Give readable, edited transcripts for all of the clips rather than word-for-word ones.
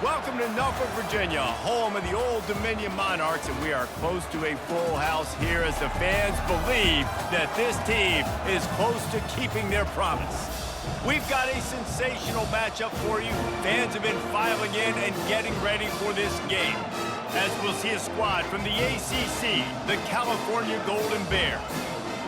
Welcome to Norfolk, Virginia, home of the Old Dominion Monarchs, and we are close to a full house here as the fans believe that this team is close to keeping their promise. We've got a sensational matchup for you. Fans have been filing in and getting ready for this game, as we'll see a squad from the ACC, the California Golden Bears,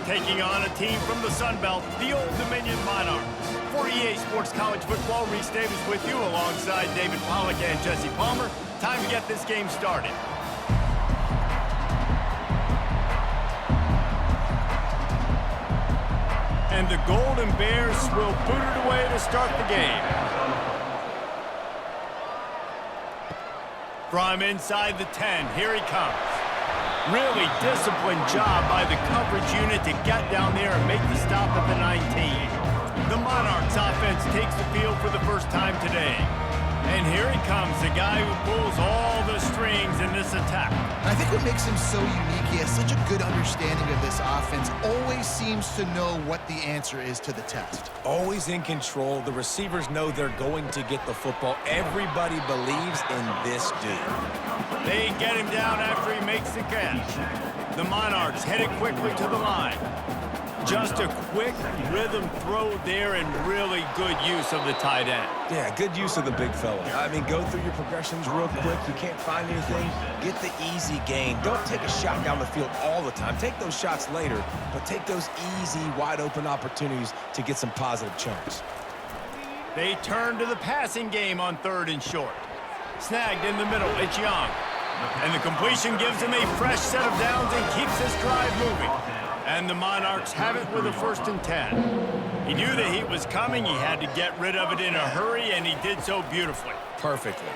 taking on a team from the Sun Belt, the Old Dominion Monarchs. For EA Sports College Football, Reese Davis with you alongside David Pollack and Jesse Palmer. Time to get this game started. And the Golden Bears will boot it away to start the game. From inside the 10, here he comes. Really disciplined job by the coverage unit to get down there and make the stop at the 19. The Monarchs offense takes the field for the first time today. And here he comes, the guy who pulls all the strings in this attack. I think what makes him so unique, he has such a good understanding of this offense, always seems to know what the answer is to the test. Always in control. The receivers know they're going to get the football. Everybody believes in this dude. They get him down after he makes the catch. The Monarchs headed quickly to the line. Just a quick rhythm throw there and really good use of the tight end. Yeah, good use of the big fella. I mean, go through your progressions real quick. You can't find anything, get the easy gain. Don't take a shot down the field all the time. Take those shots later, but take those easy, wide-open opportunities to get some positive chunks. They turn to the passing game on 3rd and short. Snagged in the middle, it's Young. And the completion gives him a fresh set of downs and keeps this drive moving. And the Monarchs have it with a 1st and 10. He knew the heat was coming. He had to get rid of it in a hurry, and he did so beautifully. Perfectly.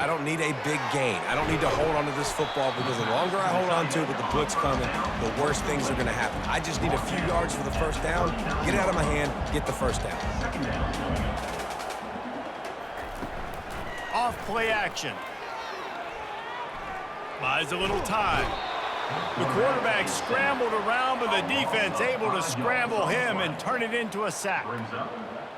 I don't need a big gain. I don't need to hold on to this football because the longer I hold on to it with the blitz coming, the worse things are going to happen. I just need a few yards for the first down, get it out of my hand, get the first down. Off play action. Buys a little time. The quarterback scrambled around, but the defense able to scramble him and turn it into a sack.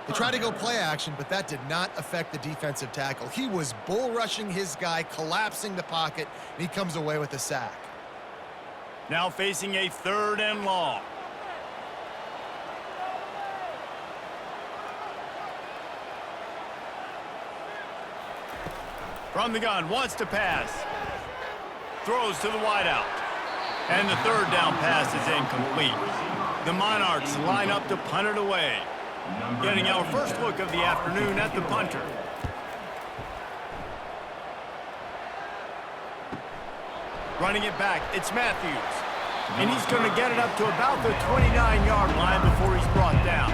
They tried to go play action, but that did not affect the defensive tackle. He was bull rushing his guy, collapsing the pocket, and he comes away with a sack. Now facing a 3rd and long. From the gun, wants to pass. Throws to the wideout. And the 3rd down pass is incomplete. The Monarchs line up to punt it away. Getting our first look of the afternoon at the punter. Running it back, it's Matthews. And he's going to get it up to about the 29-yard line before he's brought down.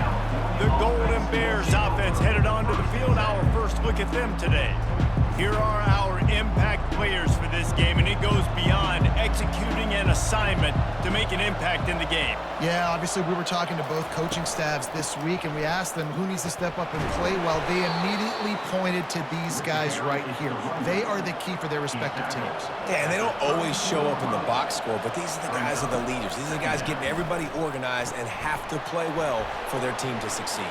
The Golden Bears offense headed onto the field. Our first look at them today. Here are our impact players for this game, and it goes beyond executing an assignment to make an impact in the game. Yeah, obviously we were talking to both coaching staffs this week, and we asked them who needs to step up and play well. They immediately pointed to these guys right here. They are the key for their respective teams. Yeah, and they don't always show up in the box score, but these are the guys that are the leaders. These are the guys getting everybody organized and have to play well for their team to succeed.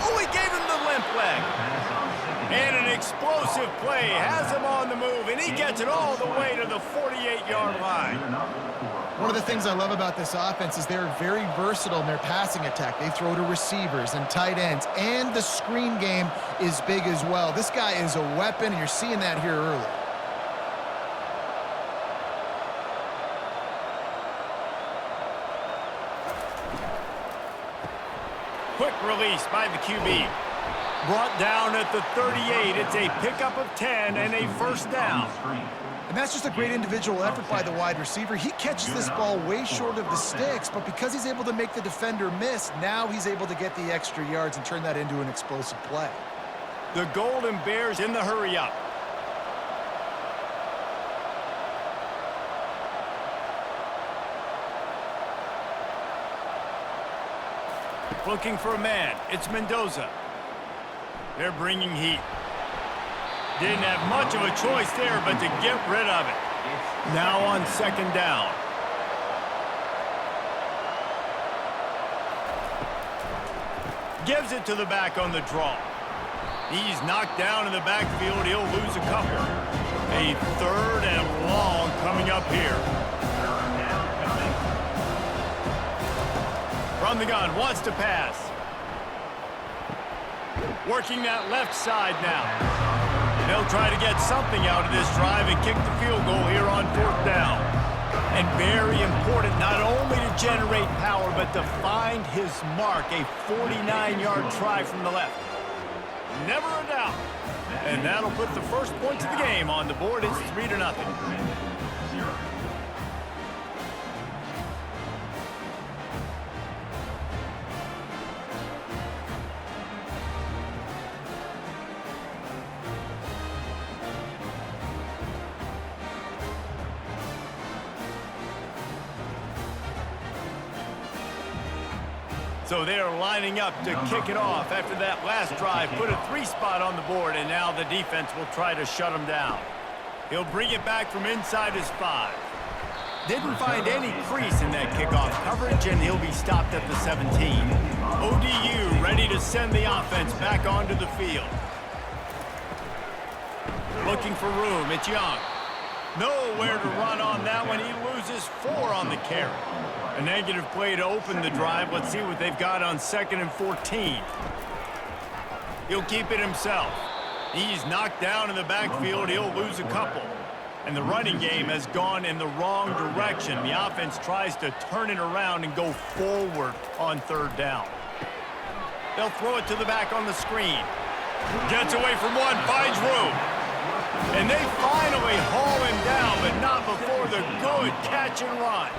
Oh, he gave him the limp leg. And an explosive play has him on the move, and he gets it all the way to the 48-yard line. One of the things I love about this offense is they're very versatile in their passing attack. They throw to receivers and tight ends, and the screen game is big as well. This guy is a weapon, and you're seeing that here early. Quick release by the QB. Brought down at the 38. It's a pickup of 10 and a 1st down. And that's just a great individual effort by the wide receiver. He catches this ball way short of the sticks, but because he's able to make the defender miss, now he's able to get the extra yards and turn that into an explosive play. The Golden Bears in the hurry-up. Looking for a man. It's Mendoza. They're bringing heat. Didn't have much of a choice there, but to get rid of it. Now on 2nd down. Gives it to the back on the draw. He's knocked down in the backfield. He'll lose a couple. A 3rd and long coming up here. From the gun, wants to pass. Working that left side now. They'll try to get something out of this drive and kick the field goal here on 4th down. And very important, not only to generate power, but to find his mark. A 49-yard try from the left. Never a doubt. And that'll put the first points of the game on the board. It's 3-0. So they're lining up to kick it off after that last drive. Put a 3 spot on the board, and now the defense will try to shut him down. He'll bring it back from inside his 5. Didn't find any crease in that kickoff coverage, and he'll be stopped at the 17. ODU ready to send the offense back onto the field. Looking for room. It's Young. Nowhere to run on that one. He loses 4 on the carry. A negative play to open the drive. Let's see what they've got on 2nd and 14. He'll keep it himself. He's knocked down in the backfield. He'll lose a couple. And the running game has gone in the wrong direction. The offense tries to turn it around and go forward on 3rd down. They'll throw it to the back on the screen. Gets away from one, finds room. And they finally haul him down, but not before the good catch and run.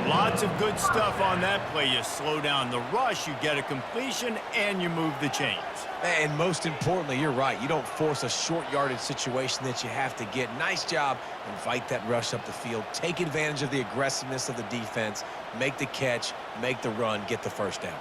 Lots of good stuff on that play. You slow down the rush, you get a completion, and you move the chains. And most importantly, you're right. You don't force a short yardage situation that you have to get. Nice job. Invite that rush up the field. Take advantage of the aggressiveness of the defense. Make the catch, make the run, get the first down.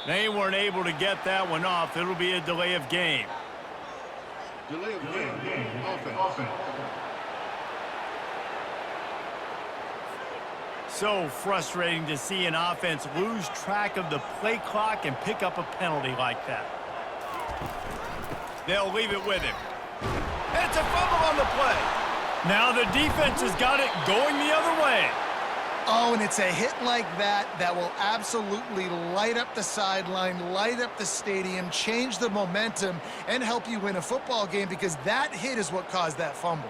They weren't able to get that one off. It'll be a delay of game. Delay of game. Offense. So frustrating to see an offense lose track of the play clock and pick up a penalty like that. They'll leave it with him. It's a fumble on the play. Now the defense has got it going the other way. Oh, and it's a hit like that that will absolutely light up the sideline, light up the stadium, change the momentum, and help you win a football game, because that hit is what caused that fumble.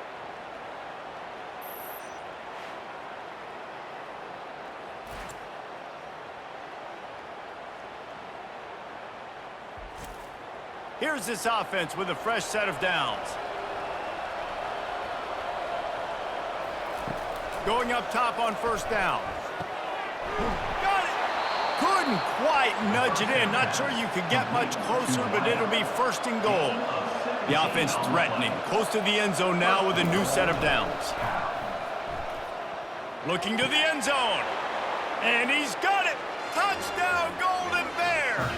Here's this offense with a fresh set of downs. Going up top on 1st down. Got it! Couldn't quite nudge it in. Not sure you could get much closer, but it'll be 1st and goal. The offense threatening. Close to the end zone now with a new set of downs. Looking to the end zone. And he's got it! Touchdown, Golden Bears!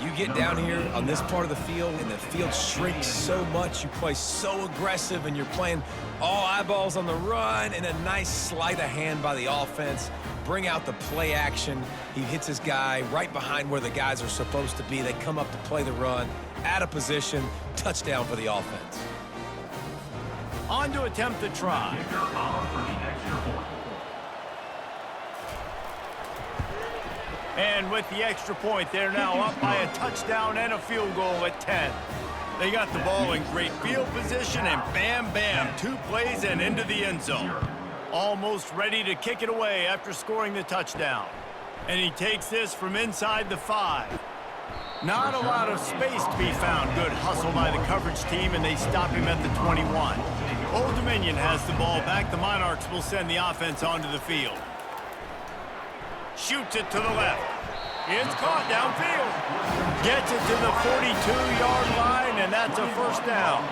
You get down here on this part of the field, and the field shrinks so much. You play so aggressive, and you're playing all eyeballs on the run, and a nice sleight of hand by the offense. Bring out the play action. He hits his guy right behind where the guys are supposed to be. They come up to play the run, out of position, touchdown for the offense. On to attempt the try. And with the extra point, they're now up by a touchdown and a field goal at 10. They got the ball in great field position, and bam, bam, 2 plays and into the end zone. Almost ready to kick it away after scoring the touchdown. And he takes this from inside the 5. Not a lot of space to be found. Good hustle by the coverage team, and they stop him at the 21. Old Dominion has the ball back. The Monarchs will send the offense onto the field. Shoots it to the left. It's caught downfield. Gets it to the 42-yard line, and that's a 1st down.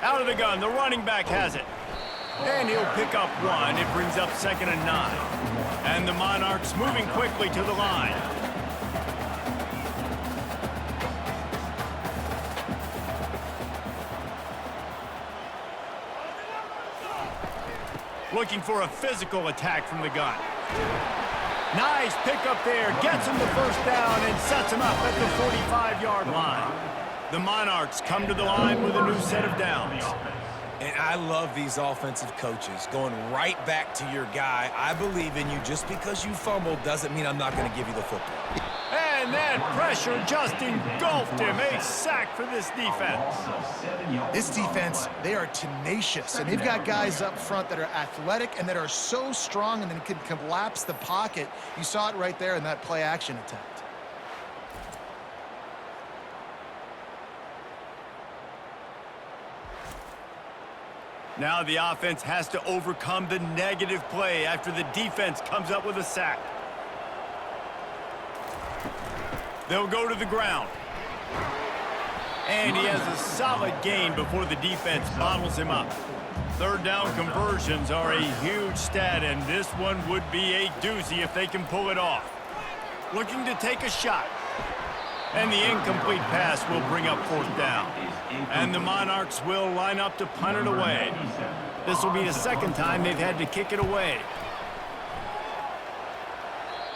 Out of the gun, the running back has it. And he'll pick up 1. It brings up 2nd and 9. And the Monarchs moving quickly to the line. Looking for a physical attack from the gun. Nice pickup there. Gets him the first down and sets him up at the 45-yard line. The Monarchs come to the line with a new set of downs. And I love these offensive coaches going right back to your guy. I believe in you. Just because you fumbled doesn't mean I'm not going to give you the football. And that pressure just engulfed him. A sack for this defense. This defense, they are tenacious, and they've got guys up front that are athletic and that are so strong and then can collapse the pocket. You saw it right there in that play-action attempt. Now the offense has to overcome the negative play after the defense comes up with a sack. They'll go to the ground. And he has a solid gain before the defense bottles him up. 3rd down conversions are a huge stat, and this one would be a doozy if they can pull it off. Looking to take a shot. And the incomplete pass will bring up 4th down. And the Monarchs will line up to punt it away. This will be the 2nd time they've had to kick it away.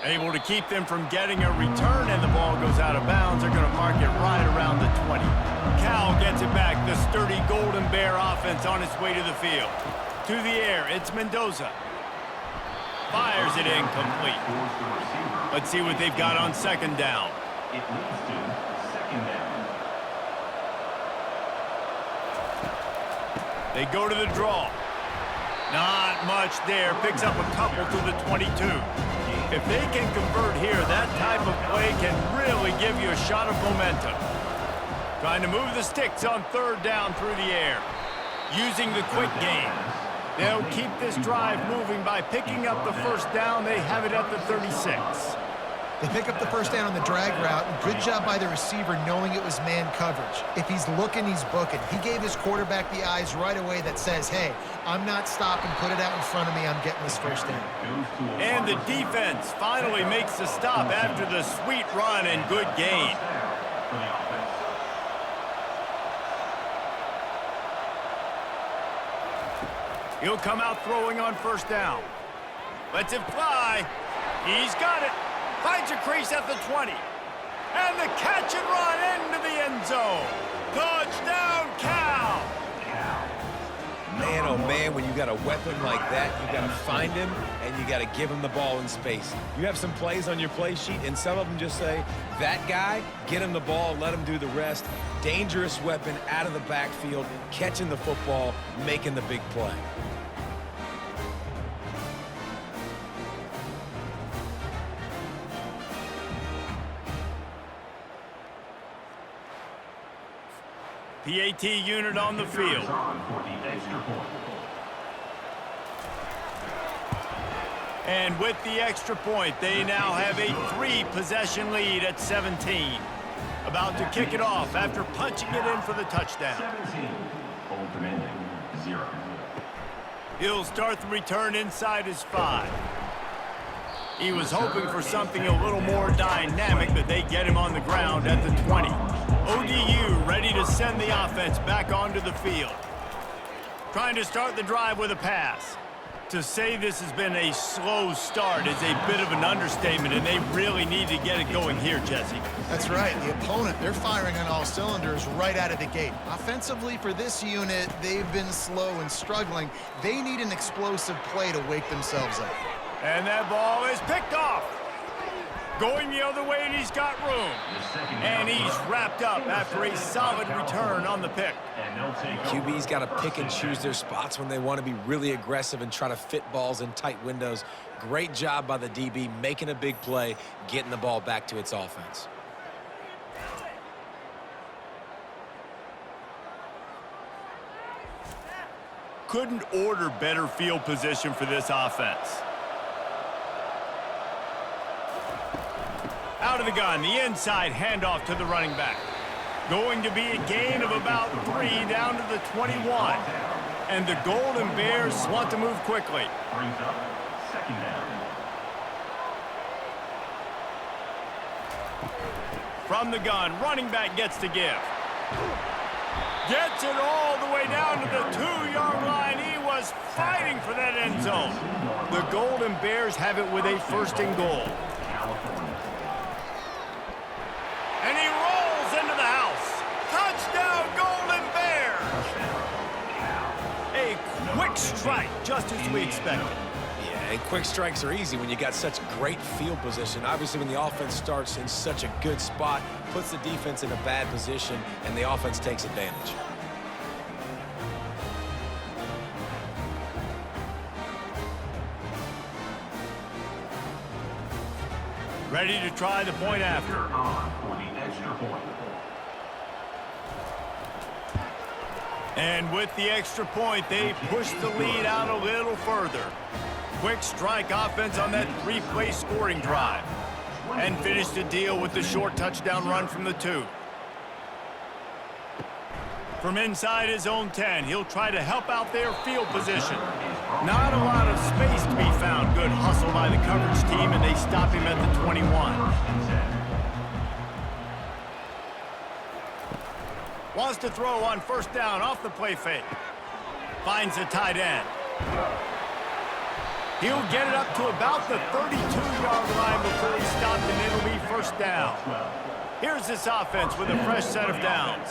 Able to keep them from getting a return, and the ball goes out of bounds. They're going to mark it right around the 20. Cal gets it back. The sturdy Golden Bear offense on its way to the field. To the air, it's Mendoza. Fires it incomplete. Let's see what they've got on 2nd down. It leads to 2nd down. They go to the draw. Not much there. Picks up a couple to the 22. If they can convert here, that type of play can really give you a shot of momentum. Trying to move the sticks on 3rd down through the air. Using the quick game. They'll keep this drive moving by picking up the 1st down. They have it at the 36. They pick up the 1st down on the drag route. Good job by the receiver knowing it was man coverage. If he's looking, he's booking. He gave his quarterback the eyes right away that says, hey, I'm not stopping. Put it out in front of me. I'm getting this 1st down. And the defense finally makes the stop after the sweet run and good gain. He'll come out throwing on 1st down. Lets it fly. He's got it. Finds a crease at the 20. And the catch and run into the end zone. Touchdown, Cal! Man, oh man, when you got a weapon like that, you got to find him and you got to give him the ball in space. You have some plays on your play sheet, and some of them just say, that guy, get him the ball, let him do the rest. Dangerous weapon out of the backfield, catching the football, making the big play. PAT unit on the field. And with the extra point, they now have a 3-possession lead at 17. About to kick it off after punching it in for the touchdown. 17, Old Dominion, 0. He'll start the return inside his 5. He was hoping for something a little more dynamic, but they get him on the ground at the 20. ODU ready to send the offense back onto the field. Trying to start the drive with a pass. To say this has been a slow start is a bit of an understatement, and they really need to get it going here, Jesse. That's right. The opponent, they're firing on all cylinders right out of the gate. Offensively, for this unit, they've been slow and struggling. They need an explosive play to wake themselves up. And that ball is picked off. Going the other way, and he's got room. And he's wrapped up after a solid return on the pick. QB's got to pick and choose their spots when they want to be really aggressive and try to fit balls in tight windows. Great job by the DB making a big play, getting the ball back to its offense. Couldn't order better field position for this offense. Out of the gun, the inside handoff to the running back. Going to be a gain of about 3 down to the 21. And the Golden Bears want to move quickly. Brings up second down. From the gun, running back gets to give. Gets it all the way down to the 2-yard line. He was fighting for that end zone. The Golden Bears have it with a 1st and goal. California. And he rolls into the house. Touchdown, Golden Bears! A quick strike, just as we expected. Yeah, and quick strikes are easy when you got such great field position. Obviously, when the offense starts in such a good spot, puts the defense in a bad position, and the offense takes advantage. Ready to try the point after. On for the extra point. And with the extra point, they push the lead out a little further. Quick strike offense on that 3-play scoring drive. And finish the deal with the short touchdown run from the 2. From inside his own 10, he'll try to help out their field position. Not a lot of space to be found. Good hustle by the coverage team, and they stop him at the 21. Wants to throw on 1st down off the play fake. Finds a tight end. He'll get it up to about the 32-yard line before he's stopped, and it'll be 1st down. Here's this offense with a fresh set of downs.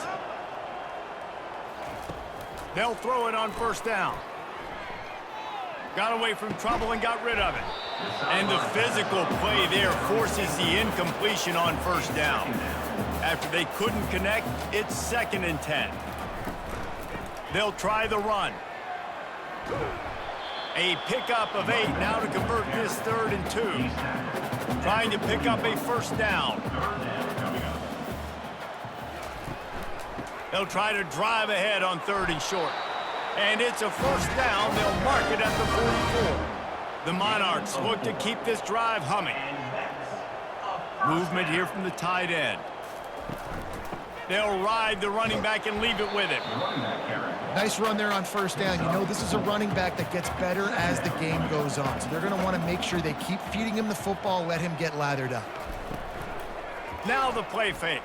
They'll throw it on 1st down. Got away from trouble and got rid of it. And the physical play there forces the incompletion on 1st down. After they couldn't connect, it's 2nd and 10. They'll try the run. A pickup of 8 now to convert this 3rd and 2. Trying to pick up a 1st down. They'll try to drive ahead on 3rd and short. And it's a 1st down. They'll mark it at the 44. The Monarchs look to keep this drive humming. Movement here from the tight end. They'll ride the running back and leave it with him. Nice run there on 1st down. You know, this is a running back that gets better as the game goes on. So they're going to want to make sure they keep feeding him the football, let him get lathered up. Now the play fake.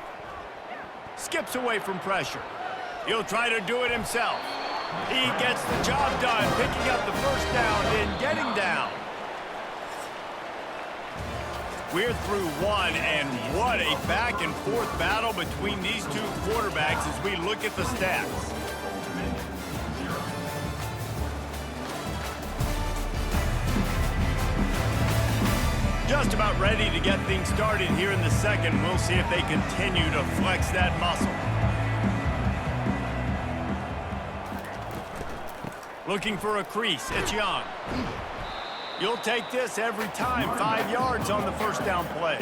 Skips away from pressure. He'll try to do it himself. He gets the job done, picking up the 1st down and getting down. We're through 1, and what a back-and-forth battle between these 2 quarterbacks as we look at the stats. Just about ready to get things started here in the 2nd. We'll see if they continue to flex that muscle. Looking for a crease. It's Young. You'll take this every time. 5 yards on the 1st down play.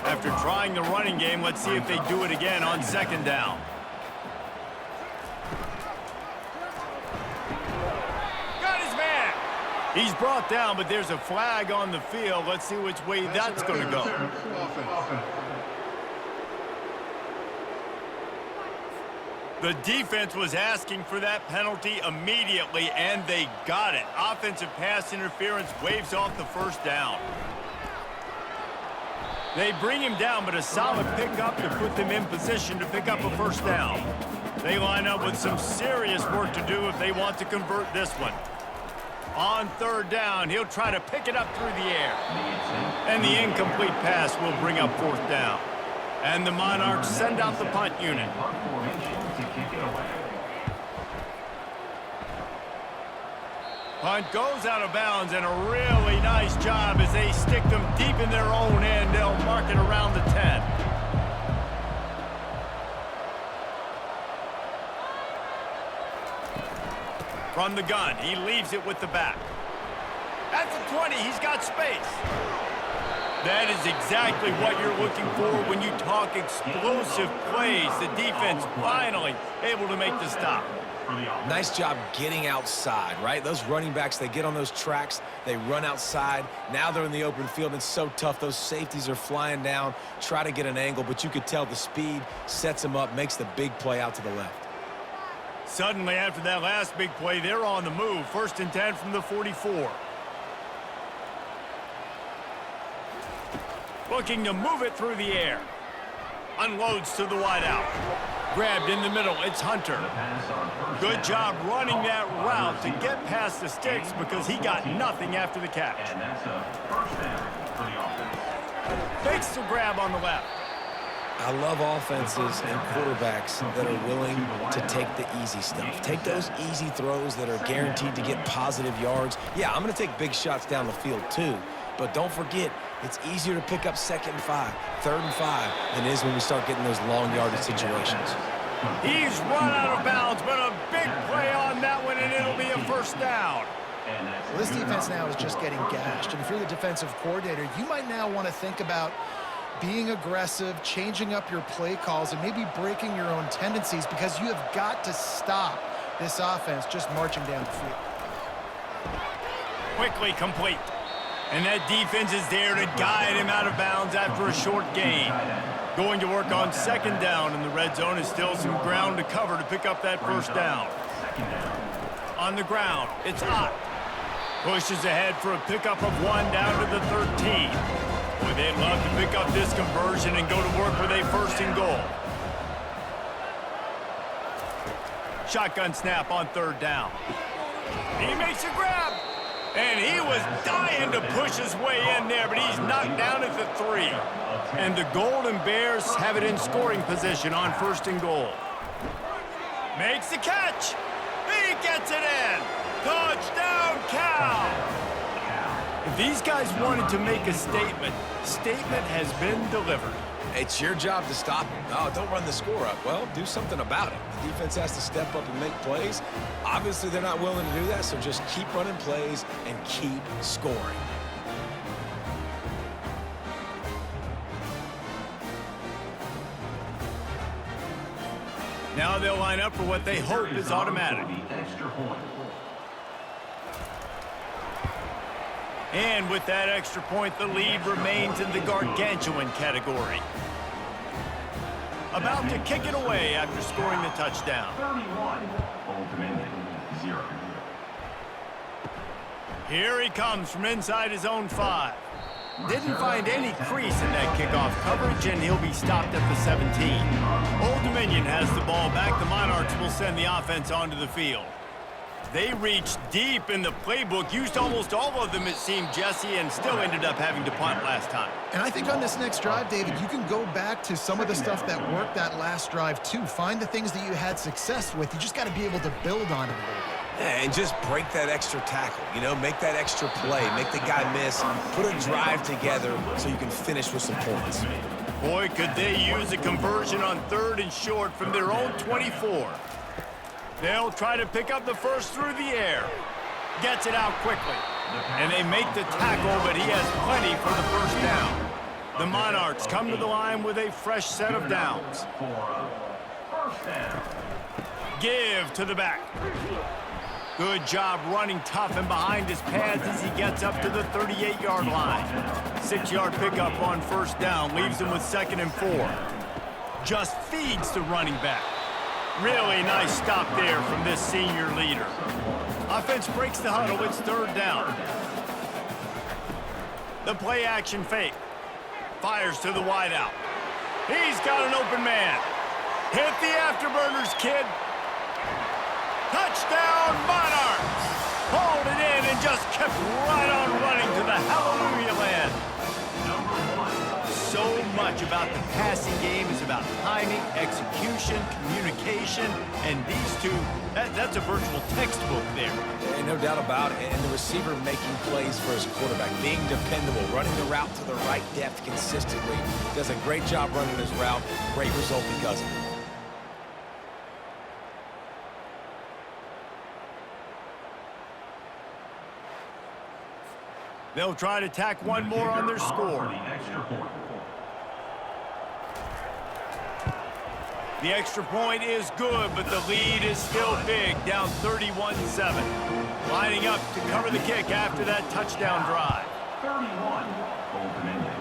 After trying the running game, let's see if they do it again on 2nd down. Got his man. He's brought down, but there's a flag on the field. Let's see which way that's going to go. The defense was asking for that penalty immediately, and they got it. Offensive pass interference waves off the 1st down. They bring him down, but a solid pickup to put them in position to pick up a 1st down. They line up with some serious work to do if they want to convert this one. On 3rd down, he'll try to pick it up through the air. And the incomplete pass will bring up 4th down. And the Monarchs send out the punt unit. Punt goes out of bounds, and a really nice job as they stick them deep in their own end. They'll mark it around the 10. From the gun, he leaves it with the back. At the 20, he's got space. That is exactly what you're looking for when you talk explosive plays. The defense finally able to make the stop. Nice job getting outside, right? Those running backs, they get on those tracks, they run outside. Now they're in the open field. It's so tough. Those safeties are flying down, try to get an angle, but you could tell the speed sets them up, makes the big play out to the left. Suddenly, after that last big play, they're on the move. 1st and 10 from the 44. Looking to move it through the air. Unloads to the wideout. Grabbed in the middle. It's Hunter. Good job running that route to get past the sticks because he got nothing after the catch. And that's a first down for the offense. Fakes the grab on the left. I love offenses and quarterbacks that are willing to take the easy stuff. Take those easy throws that are guaranteed to get positive yards. Yeah, I'm going to take big shots down the field too. But don't forget, it's easier to pick up 2nd and 5, 3rd and 5 than it is when we start getting those long yardage situations. He's run out of bounds, but a big play on that one, and it'll be a 1st down. Well, this defense now is just getting gashed. And if you're the defensive coordinator, you might now want to think about being aggressive, changing up your play calls, and maybe breaking your own tendencies because you have got to stop this offense just marching down the field. Quickly complete. And that defense is there to guide him out of bounds after a short gain. Going to work on 2nd down, and the red zone is still some ground to cover to pick up that 1st down. On the ground, it's Ott. Pushes ahead for a pickup of 1 down to the 13. Boy, they'd love to pick up this conversion and go to work with a 1st and goal. Shotgun snap on 3rd down. He makes a grab. And he was dying to push his way in there, but he's knocked down at the 3. And the Golden Bears have it in scoring position on 1st and goal. Makes the catch. He gets it in. Touchdown, Cal. If these guys wanted to make a statement has been delivered. It's your job to stop him. Oh, don't run the score up. Well, do something about it. The defense has to step up and make plays. Obviously, they're not willing to do that, so just keep running plays and keep scoring. Now they'll line up for what they hope is automatic. And with that extra point, the lead remains in the gargantuan category. About to kick it away after scoring the touchdown. 31, Old Dominion, 0. Here he comes from inside his own 5. Didn't find any crease in that kickoff coverage, and he'll be stopped at the 17. Old Dominion has the ball back. The Monarchs will send the offense onto the field. They reached deep in the playbook, used almost all of them, it seemed, Jesse, and still ended up having to punt last time. And I think on this next drive, David, you can go back to some of the stuff that worked that last drive, too. Find the things that you had success with. You just got to be able to build on it a little bit. Yeah, and just break that extra tackle, you know, make that extra play, make the guy miss, put a drive together so you can finish with some points. Boy, could they use a conversion on 3rd and short from their own 24. They'll try to pick up the 1st through the air. Gets it out quickly. And they make the tackle, but he has plenty for the 1st down. The Monarchs come to the line with a fresh set of downs. Give to the back. Good job running tough and behind his pads as he gets up to the 38-yard line. 6-yard pickup on 1st down, leaves him with 2nd and 4. Just feeds the running back. Really nice stop there from this senior leader. Offense breaks the huddle, it's 3rd down. The play action fake. Fires to the wideout. He's got an open man. Hit the afterburners, kid. Touchdown, Monarchs! Hauled it in and just kept right on running to the hallelujah land. So much about the passing game is about timing, execution, communication, and these two, that's a virtual textbook there. And no doubt about it. And the receiver making plays for his quarterback, being dependable, running the route to the right depth consistently. Does a great job running his route. Great result because of it. They'll try to tack one more on their score. The extra point is good, but the lead is still big, down 31-7. Lining up to cover the kick after that touchdown drive. 31, Old Dominion,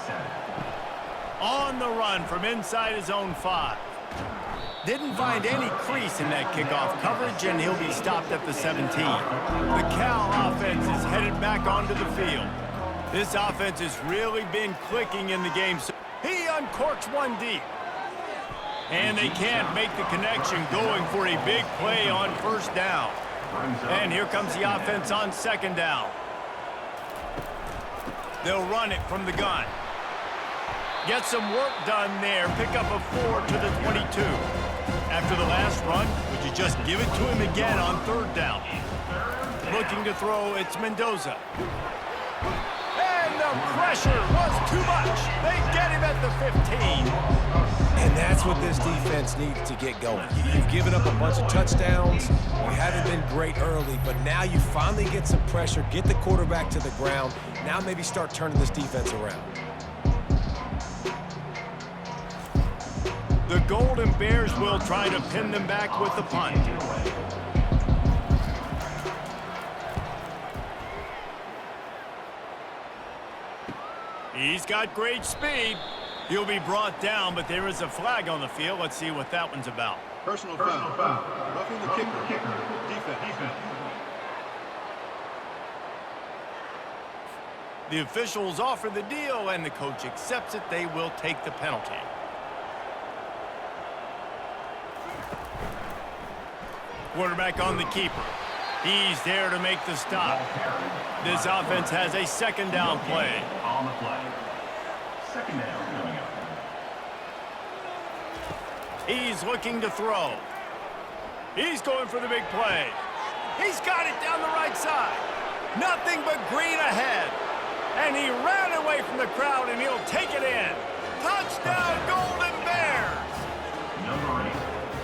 7. On the run from inside his own 5. Didn't find any crease in that kickoff coverage, and he'll be stopped at the 17. The Cal offense is headed back onto the field. This offense has really been clicking in the game. He uncorks one deep. And they can't make the connection, going for a big play on first down. And here comes the offense on second down. They'll run it from the gun. Get some work done there. Pick up a 4 to the 22. After the last run, would you just give it to him again on third down? Looking to throw, it's Mendoza. And the pressure was too much. They get him at the 15. And that's what this defense needs to get going. You've given up a bunch of touchdowns. You haven't been great early, but now you finally get some pressure, get the quarterback to the ground. Now maybe start turning this defense around. The Golden Bears will try to pin them back with the punt. He's got great speed. He'll be brought down, but there is a flag on the field. Let's see what that one's about. Personal foul. Roughing the kicker. Defense. The officials offer the deal, and the coach accepts it. They will take the penalty. Quarterback on the keeper. He's there to make the stop. This offense has a second down play. On the play. Second down coming up. He's looking to throw. He's going for the big play. He's got it down the right side. Nothing but green ahead. And he ran away from the crowd, and he'll take it in. Touchdown, Golden Bears! Number 8.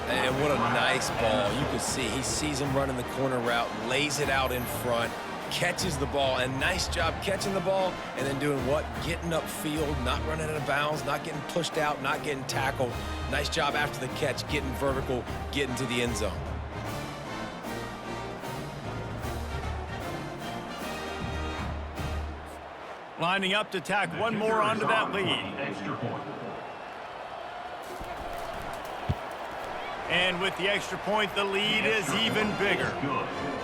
And what a nice ball. You can see he sees him running the corner route, lays it out in front, catches the ball, and nice job catching the ball and then doing what? Getting upfield, not running out of bounds, not getting pushed out, not getting tackled. Nice job after the catch, getting vertical, getting to the end zone. Lining up to tack one more onto that lead. Extra point. And with the extra point, the lead is even bigger.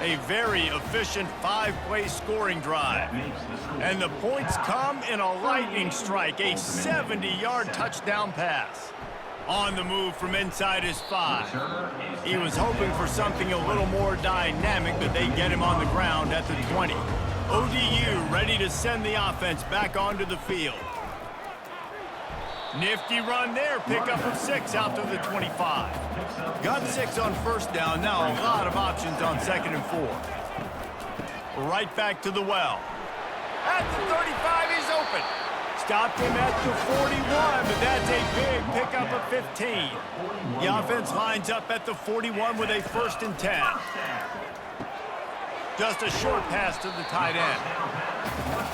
A very efficient 5-play scoring drive. And the points come in a lightning strike, a 70-yard touchdown pass. On the move from inside his 5. He was hoping for something a little more dynamic, but they get him on the ground at the 20. ODU ready to send the offense back onto the field. Nifty run there, pickup of 6 out to the 25. Got 6 on first down, now a lot of options on second and 4. Right back to the well. At the 35, he's open. Stopped him at the 41, but that's a big pickup of 15. The offense lines up at the 41 with a 1st and 10. Just a short pass to the tight end.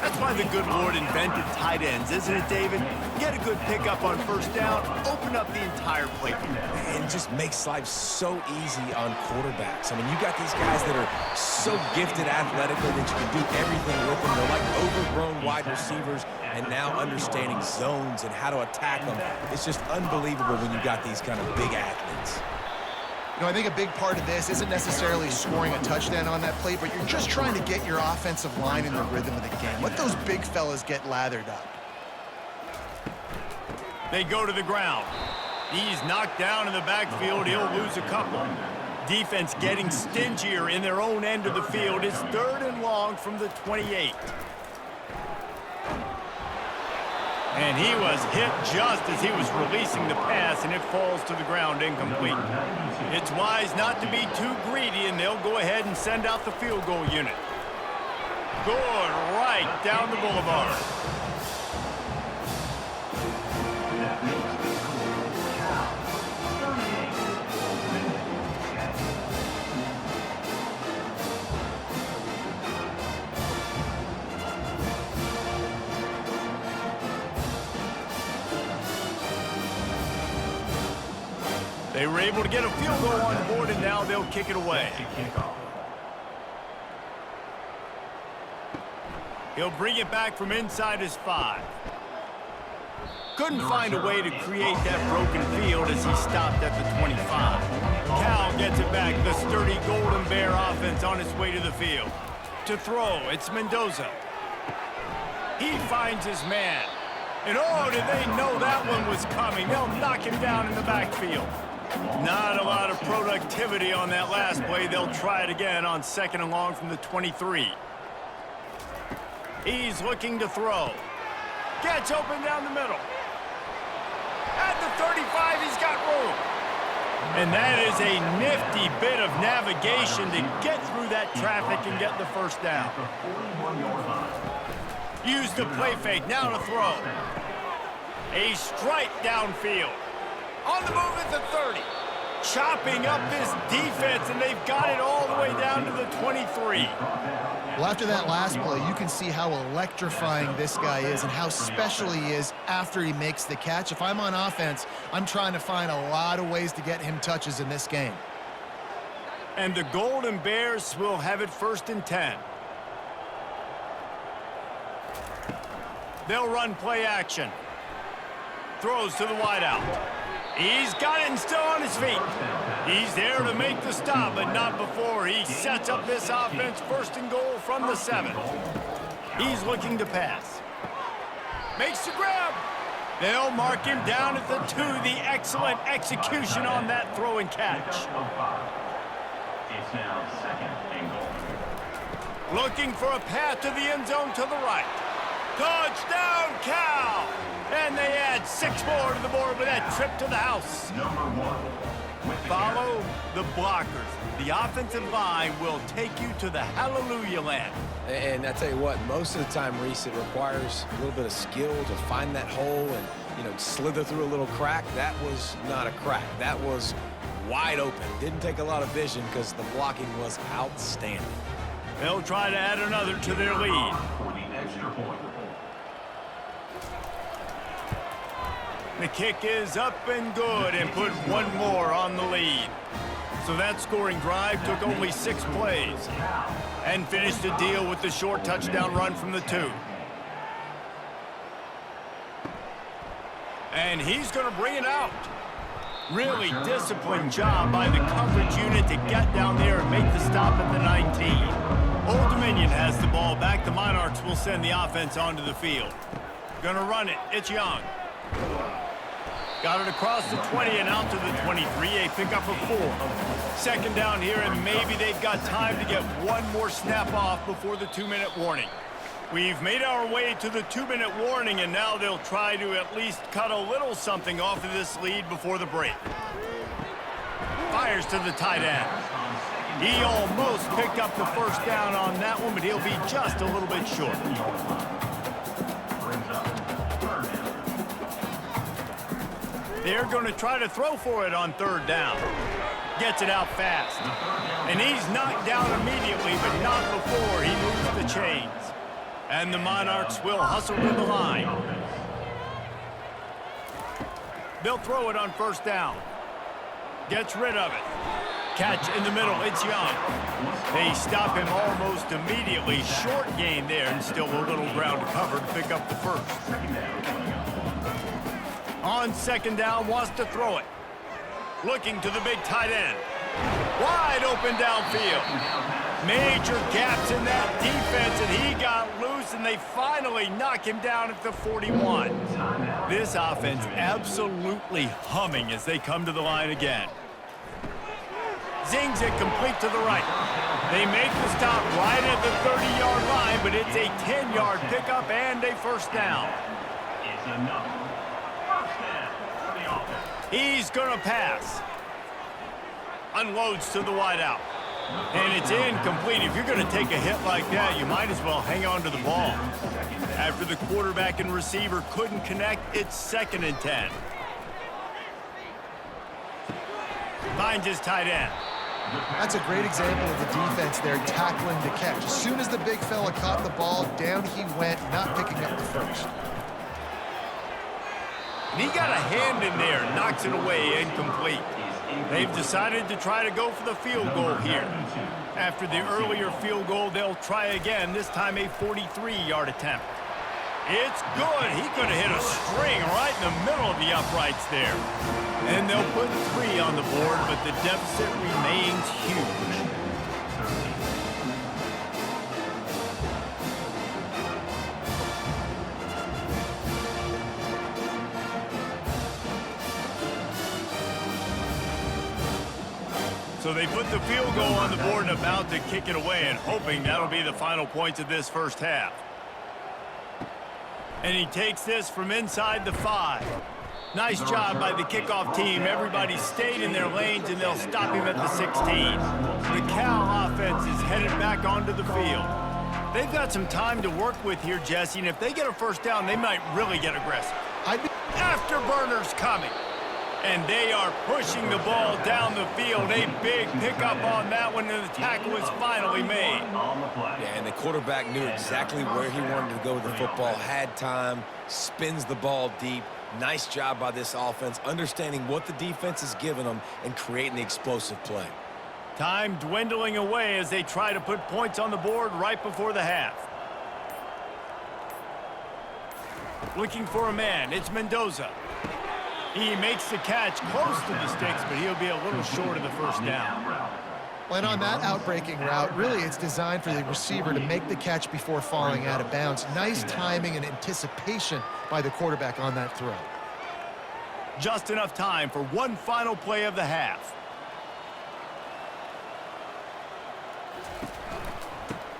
That's why the good Lord invented tight ends, isn't it, David? Get a good pickup on first down, open up the entire playbook. And it just makes life so easy on quarterbacks. I mean, you got these guys that are so gifted athletically that you can do everything with them. They're like overgrown wide receivers, and now understanding zones and how to attack them. It's just unbelievable when you got these kind of big athletes. You know, I think a big part of this isn't necessarily scoring a touchdown on that play, but you're just trying to get your offensive line in the rhythm of the game. Let those big fellas get lathered up. They go to the ground. He's knocked down in the backfield. He'll lose a couple. Defense getting stingier in their own end of the field. It's 3rd and long from the 28. And he was hit just as he was releasing the pass, and it falls to the ground incomplete. It's wise not to be too greedy, and they'll go ahead and send out the field goal unit. Good, right down the boulevard. They were able to get a field goal on board, and now they'll kick it away. He'll bring it back from inside his 5. Couldn't find a way to create that broken field as he stopped at the 25. Cal gets it back. The sturdy Golden Bear offense on its way to the field. To throw, it's Mendoza. He finds his man. And oh, did they know that one was coming. They'll knock him down in the backfield. Not a lot of productivity on that last play. They'll try it again on 2nd and long from the 23. He's looking to throw. Gets open down the middle. At the 35, he's got room. And that is a nifty bit of navigation to get through that traffic and get the first down. Use the play fake, now to throw. A strike downfield. On the move at the 30. Chopping up this defense, and they've got it all the way down to the 23. Well, after that last play, you can see how electrifying this guy is and how special he is after he makes the catch. If I'm on offense, I'm trying to find a lot of ways to get him touches in this game. And the Golden Bears will have it 1st and 10. They'll run play action. Throws to the wideout. He's got it and still on his feet. He's there to make the stop, but not before he sets up this offense 1st and goal from the 7. He's looking to pass. Makes the grab. They'll mark him down at the 2. The excellent execution on that throw and catch. It's now 2nd and goal. Looking for a path to the end zone to the right. Touchdown, Cal! And they add 6 more to the board with that trip to the house. Number 1. Follow the blockers. The offensive line will take you to the hallelujah land. And I tell you what, most of the time, Reese, it requires a little bit of skill to find that hole and, slither through a little crack. That was not a crack. That was wide open. Didn't take a lot of vision because the blocking was outstanding. They'll try to add another to their lead. For the extra point. The kick is up and good and put 1 more on the lead. So that scoring drive took only 6 plays and finished the deal with the short touchdown run from the 2. And he's going to bring it out. Really disciplined job by the coverage unit to get down there and make the stop at the 19. Old Dominion has the ball back. The Monarchs will send the offense onto the field. Gonna run it. It's Young. Got it across the 20 and out to the 23. A pickup of 4. 2nd down here, and maybe they've got time to get 1 more snap off before the 2-minute warning. We've made our way to the 2-minute warning, and now they'll try to at least cut a little something off of this lead before the break. Fires to the tight end. He almost picked up the 1st down on that one, but he'll be just a little bit short. They're going to try to throw for it on 3rd down. Gets it out fast. And he's knocked down immediately, but not before he moves the chains. And the Monarchs will hustle to the line. They'll throw it on 1st down. Gets rid of it. Catch in the middle, it's Young. They stop him almost immediately. Short gain there, and still a little ground to cover to pick up the 1st. On 2nd down, wants to throw it. Looking to the big tight end. Wide open downfield. Major gaps in that defense, and he got loose, and they finally knock him down at the 41. This offense absolutely humming as they come to the line again. Zings it complete to the right. They make the stop right at the 30-yard line, but it's a 10-yard pickup and a 1st down. It's enough. He's going to pass. Unloads to the wideout. And it's incomplete. If you're going to take a hit like that, you might as well hang on to the ball. After the quarterback and receiver couldn't connect, it's 2nd and 10. Finds his tight end. That's a great example of the defense there tackling the catch. As soon as the big fella caught the ball, down he went, not picking up the 1st. And he got a hand in there, knocks it away, incomplete. They've decided to try to go for the field goal here. After the earlier field goal, they'll try again, this time a 43-yard attempt. It's good. He could have hit a string right in the middle of the uprights there. And they'll put 3 on the board, but the deficit remains huge. So they put the field goal on the board and about to kick it away, and hoping that'll be the final points of this first half. And he takes this from inside the 5. Nice job by the kickoff team. Everybody stayed in their lanes, and they'll stop him at the 16. The Cal offense is headed back onto the field. They've got some time to work with here, Jesse, and if they get a first down, they might really get aggressive. Afterburners coming. And they are pushing the ball down the field. A big pickup on that one, and the tackle is finally made. Yeah, and the quarterback knew exactly where he wanted to go with the football, had time, spins the ball deep. Nice job by this offense, understanding what the defense is giving them and creating the explosive play. Time dwindling away as they try to put points on the board right before the half. Looking for a man, it's Mendoza. He makes the catch close to the sticks, but he'll be a little short of the first down. And on that outbreaking route, really it's designed for the receiver to make the catch before falling out of bounds. Nice timing and anticipation by the quarterback on that throw. Just enough time for one final play of the half.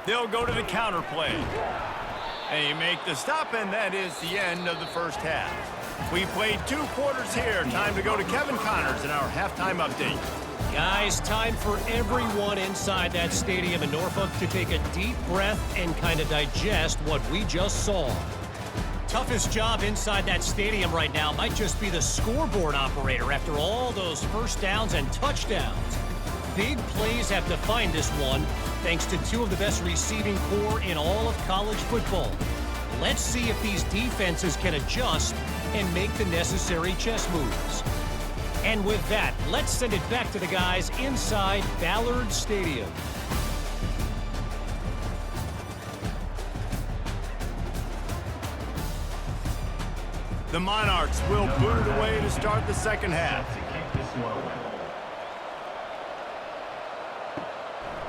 They'll go to the counter play. And you make the stop, and that is the end of the first half. We played 2 quarters here. Time to go to Kevin Connors in our halftime update. Guys, time for everyone inside that stadium in Norfolk to take a deep breath and kind of digest what we just saw. Toughest job inside that stadium right now might just be the scoreboard operator after all those first downs and touchdowns. Big plays have defined this one, thanks to 2 of the best receiving corps in all of college football. Let's see if these defenses can adjust and make the necessary chess moves. And with that, let's send it back to the guys inside Ballard Stadium. The Monarchs will boot it away to start the second half.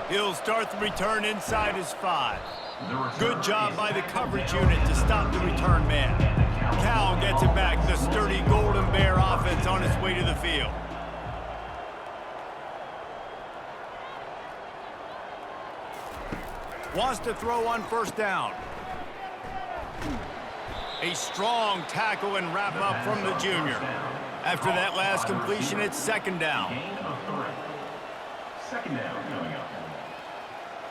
He'll start the return inside his 5. Good job by the coverage unit to stop the return man. Cal gets it back. The sturdy Golden Bear offense on its way to the field. Wants to throw on first down. A strong tackle and wrap up from the junior. After that last completion, it's second down. Second down coming up.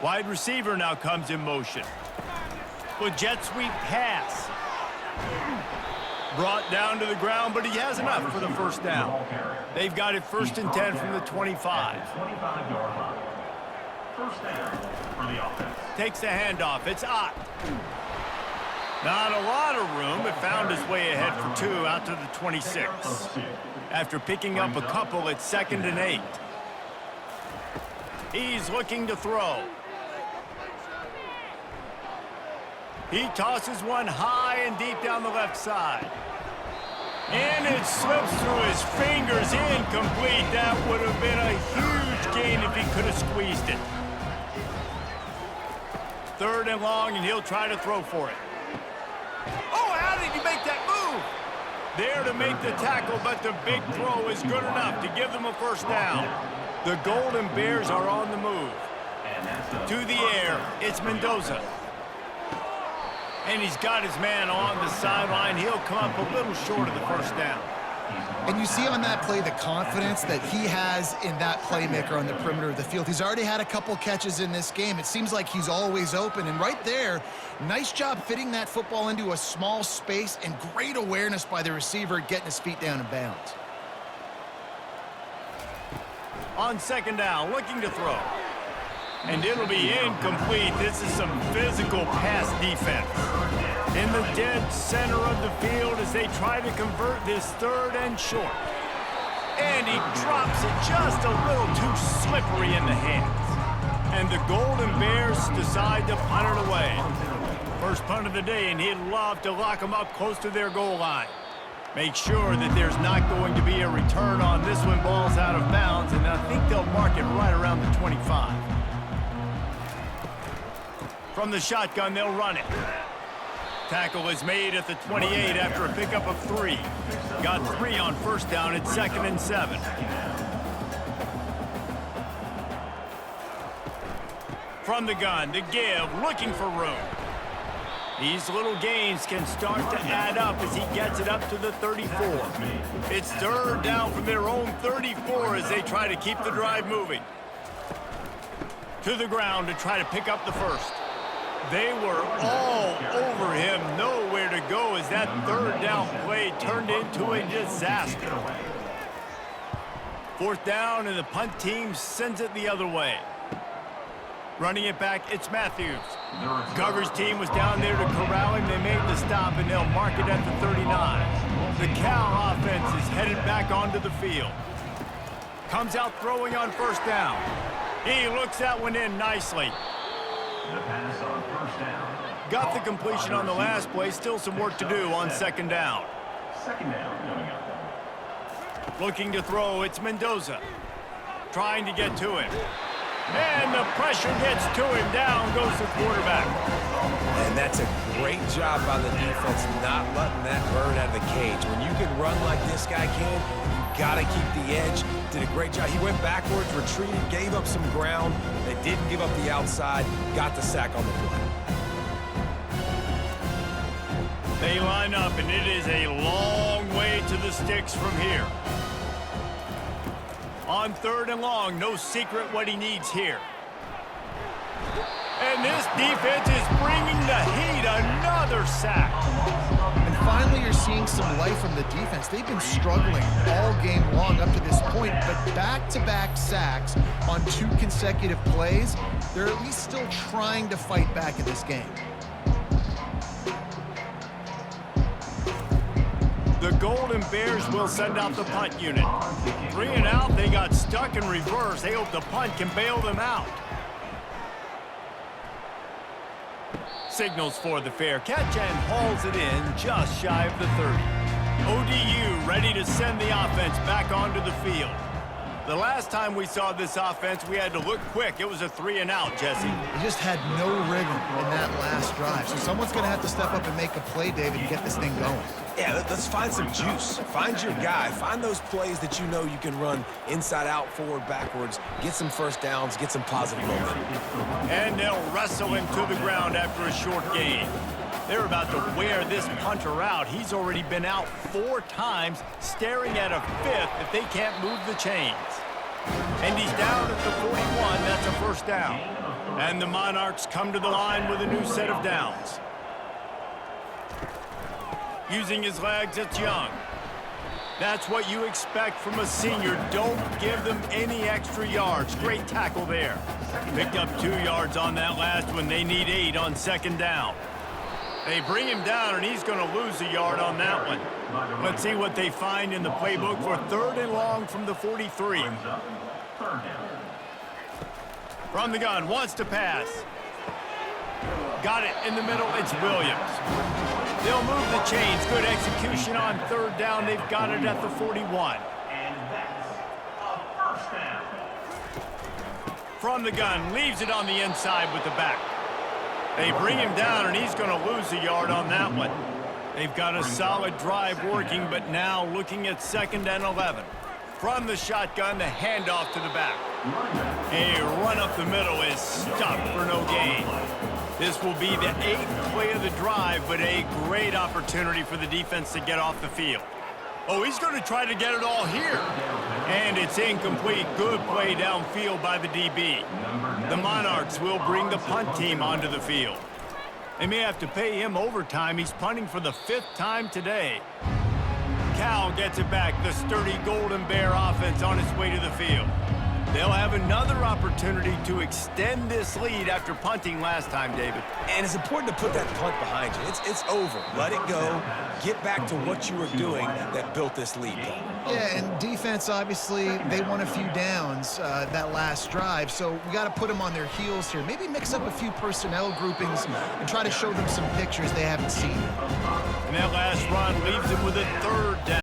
Wide receiver now comes in motion. With jet sweep pass. Brought down to the ground, but he has enough for the first down. They've got it 1st and 10 from the 25. 25-yard line. First down for the offense. Takes the handoff. It's Ott. Not a lot of room, but found his way ahead for 2 out to the 26. After picking up a couple, it's 2nd and 8. He's looking to throw. He tosses one high and deep down the left side. And it slips through his fingers, incomplete. That would have been a huge gain if he could have squeezed it. 3rd and long, and he'll try to throw for it. Oh, how did he make that move? There to make the tackle, but the big throw is good enough to give them a first down. The Golden Bears are on the move. To the air, it's Mendoza. And he's got his man on the sideline. He'll come up a little short of the first down. And you see on that play the confidence that he has in that playmaker on the perimeter of the field. He's already had a couple catches in this game. It seems like he's always open. And right there, nice job fitting that football into a small space and great awareness by the receiver getting his feet down in bounds. On second down, looking to throw. And it'll be incomplete. This is some physical pass defense. In the dead center of the field as they try to convert this 3rd and short. And he drops it just a little too slippery in the hands. And the Golden Bears decide to punt it away. First punt of the day, and he'd love to lock them up close to their goal line. Make sure that there's not going to be a return on this one. Ball's out of bounds, and I think they'll mark it right around the 25. From the shotgun, they'll run it. Tackle is made at the 28 after a pickup of 3. Got 3 on first down. It's 2nd and 7. From the gun, the give, looking for room. These little gains can start to add up as he gets it up to the 34. It's 3rd down from their own 34 as they try to keep the drive moving. To the ground to try to pick up the first. They were all over him, nowhere to go as that 3rd down play turned into a disaster. 4th down, and the punt team sends it the other way. Running it back, it's Matthews. Coverage team was down there to corral him. They made the stop, and they'll mark it at the 39. The Cal offense is headed back onto the field. Comes out throwing on first down. He looks that one in nicely. The pass on first down. Got the completion on the last play. Still some work to do on 2nd down. 2nd down coming up. Looking to throw, it's Mendoza. Trying to get to him. And the pressure gets to him. Down goes the quarterback. And that's a great job by the defense not letting that bird out of the cage. When you can run like this guy can, you got to keep the edge. Did a great job. He went backwards, retreated, gave up some ground. They didn't give up the outside. Got the sack on the play. They line up, and it is a long way to the sticks from here. On 3rd and long, no secret what he needs here. And this defense is bringing the heat. Another sack. And finally, you're seeing some life from the defense. They've been struggling all game long up to this point, but back-to-back sacks on 2 consecutive plays, they're at least still trying to fight back in this game. The Golden Bears will send out the punt unit. 3 and out, they got stuck in reverse. They hope the punt can bail them out. Signals for the fair catch and hauls it in just shy of the 30. ODU ready to send the offense back onto the field. The last time we saw this offense, we had to look quick. It was a 3 and out, Jesse. They just had no rhythm in that last drive. So someone's going to have to step up and make a play, David, and get this thing going. Yeah, let's find some juice. Find your guy. Find those plays that you know you can run inside out, forward, backwards. Get some first downs. Get some positive momentum. And they'll wrestle him to the ground after a short gain. They're about to wear this punter out. He's already been out 4 times, staring at a 5th if they can't move the chains. And he's down at the 41. That's a first down. And the Monarchs come to the line with a new set of downs. Using his legs, it's Young. That's what you expect from a senior. Don't give them any extra yards. Great tackle there. Picked up 2 yards on that last one. They need 8 on 2nd down. They bring him down, and he's going to lose a yard on that one. Let's see what they find in the playbook for 3rd and long from the 43. From the gun, wants to pass. Got it in the middle, it's Williams. They'll move the chains. Good execution on 3rd down. They've got it at the 41. And that's a first down. From the gun, leaves it on the inside with the back. They bring him down, and he's going to lose a yard on that one. They've got a solid drive working, but now looking at 2nd and 11. From the shotgun, the handoff to the back. A run up the middle is stuck for no gain. This will be the 8th play of the drive, but a great opportunity for the defense to get off the field. Oh, he's going to try to get it all here. And it's incomplete. Good play downfield by the DB. The Monarchs will bring the punt team onto the field. They may have to pay him overtime. He's punting for the 5th time today. Cal gets it back. The sturdy Golden Bear offense on its way to the field. They'll have another opportunity to extend this lead after punting last time, David. And it's important to put that punt behind you. It's over. Let it go. Get back to what you were doing that built this lead, Paul. Yeah, and defense, obviously, they won a few downs that last drive, so we got to put them on their heels here. Maybe mix up a few personnel groupings and try to show them some pictures they haven't seen. And that last run leaves them with a third down.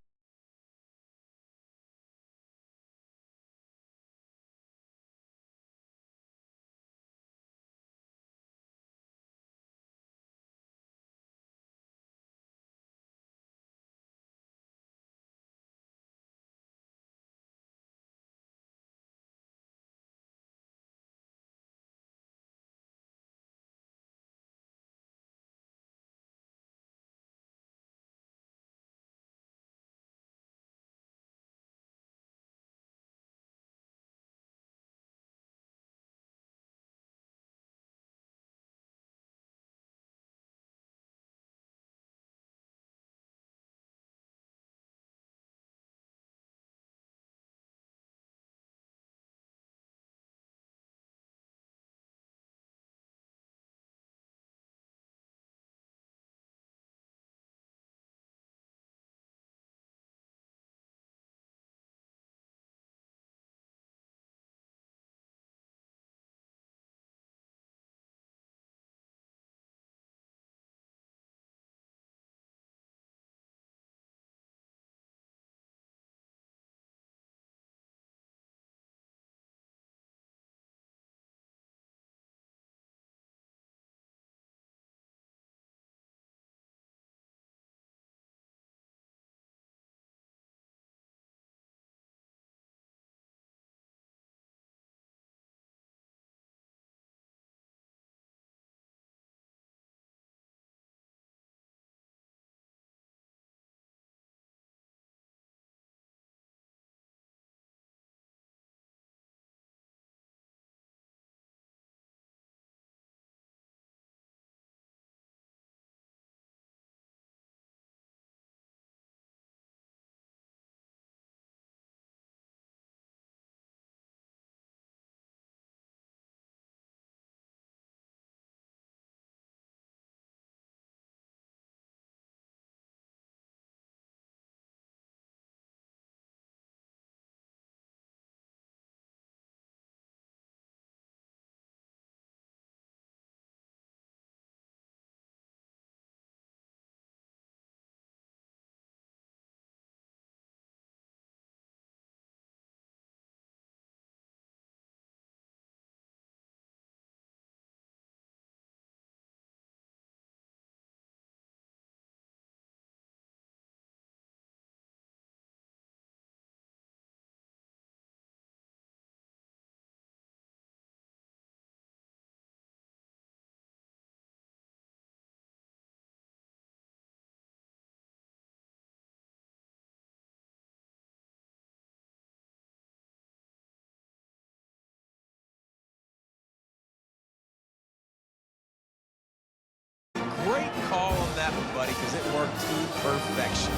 Great call on that one, buddy, because it worked to perfection.